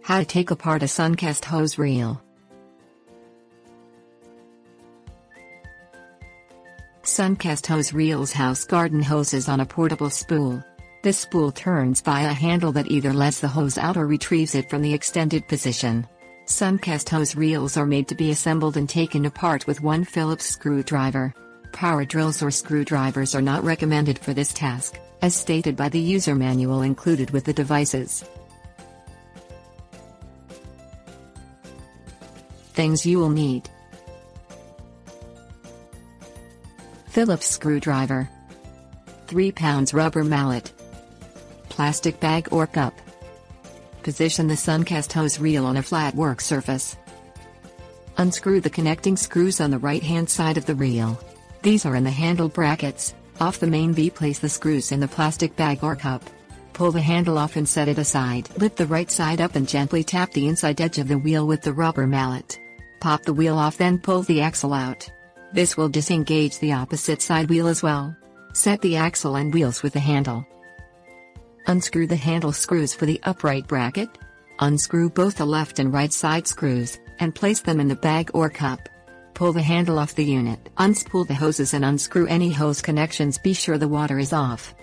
How to take apart a Suncast hose reel. Suncast Hose Reels house garden hoses on a portable spool. This spool turns via a handle that either lets the hose out or retrieves it from the extended position. Suncast hose reels are made to be assembled and taken apart with one Phillips screwdriver. Power drills or screwdrivers are not recommended for this task, as stated by the user manual included with the devices. Things you will need: Phillips screwdriver, 3 pounds rubber mallet, plastic bag or cup. Position the Suncast hose reel on a flat work surface. Unscrew the connecting screws on the right-hand side of the reel. These are in the handle brackets. Off the main V, place the screws in the plastic bag or cup. Pull the handle off and set it aside. Lift the right side up and gently tap the inside edge of the wheel with the rubber mallet. Pop the wheel off, then pull the axle out. This will disengage the opposite side wheel as well. Set the axle and wheels with the handle. Unscrew the handle screws for the upright bracket. Unscrew both the left and right side screws, and place them in the bag or cup. Pull the handle off the unit. Unspool the hoses and unscrew any hose connections. Be sure the water is off.